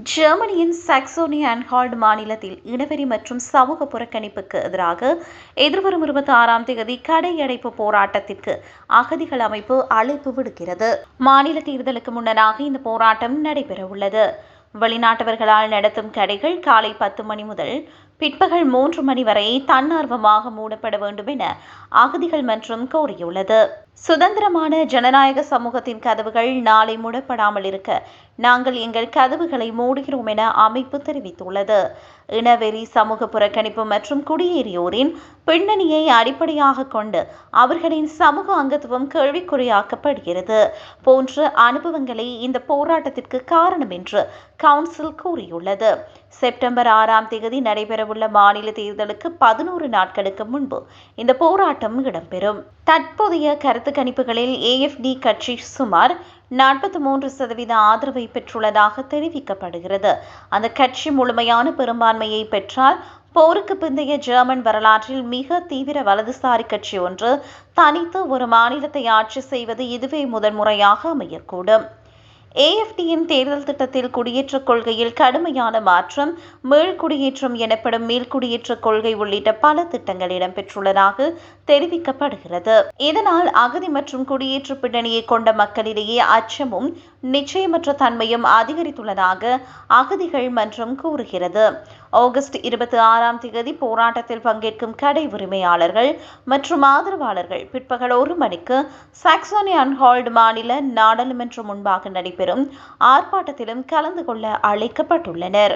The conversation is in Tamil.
ஜெர்மனியின் சாக்சோனி-அன்ஹால்ட் மாநிலத்தில் இனவெறி மற்றும் சமூக புறக்கணிப்புக்கு எதிராக எதிர்வரும் 26ஆம் தேதி கடையடைப்பு போராட்டத்திற்கு அகதிகள் அமைப்பு அழைப்பு விடுக்கிறது. மாநில தேர்தலுக்கு முன்னதாக இந்த போராட்டம் நடைபெறவுள்ளது. வெளிநாட்டவர்களால் நடத்தும் கடைகள் காலை 10 மணி முதல் பிற்பகல் 3 மணி வரை தன்னார்வமாக மூடப்பட வேண்டும் என அகதிகள் மன்றம் கோரியுள்ளது. சுதந்திரமான ஜனநாயக சமூகத்தின் கதவுகள் நாளை மூடப்படாமல் இருக்க நாங்கள் எங்கள் கதவுகளை மூடுகிறோம் என அமைப்பு தெரிவித்துள்ளது. இனவெறி, சமூக புறக்கணிப்பு மற்றும் குடியேறியோரின் பின்னணியை அடிப்படையாக கொண்டு அவர்களின் சமூக அங்கத்துவம் கேள்விக்குறியாக்கப்படுகிறது போன்ற அனுபவங்களே இந்த போராட்டத்திற்கு காரணம் என்று கவுன்சில் கூறியுள்ளது. செப்டம்பர் 6ஆம் தேதி நடைபெறவுள்ள மாநில தேர்தலுக்கு 11 நாட்களுக்கு முன்பு இந்த போராட்டம் இடம்பெறும். தற்போதைய கருத்து கணிப்புகளில் AfD கட்சி சுமார் 43% ஆதரவை பெற்றுள்ளதாக தெரிவிக்கப்படுகிறது. அந்த கட்சி முழுமையான பெரும்பான்மையை பெற்றால் போருக்கு பிந்தைய ஜெர்மன் வரலாற்றில் மிக தீவிர வலதுசாரி கட்சி ஒன்று தனித்து ஒரு மாநிலத்தை ஆட்சி செய்வது இதுவே முதன்முறையாக அமையக்கூடும். AfDயின் தேர்தல் திட்டத்தில் குடியேற்றக் கொள்கையில் கடுமையான மாற்றம், மீள்குடியேற்றம் எனப்படும் மீள்குடியேற்ற கொள்கை உள்ளிட்ட பல திட்டங்கள் இடம்பெற்றுள்ளதாக தெரிவிக்கப்படுகிறது. இதனால் அகதி மற்றும் குடியேற்ற பின்னணியை கொண்ட மக்களிடையே அச்சமும் நிச்சயமற்ற தன்மையும் அதிகரித்துள்ளதாக அகதிகள் மன்றம் கூறுகிறது. ஆகஸ்ட் 26ஆம் தேதி போராட்டத்தில் பங்கேற்கும் கடை உரிமையாளர்கள் மற்றும் ஆதரவாளர்கள் பிற்பகல் 1 மணிக்கு சாக்சோனி-அன்ஹால்ட் மாநில நாடாளுமன்றம் முன்பாக நடைபெறும் ஆர்ப்பாட்டத்திலும் கலந்து கொள்ள அழைக்கப்பட்டுள்ளனர்.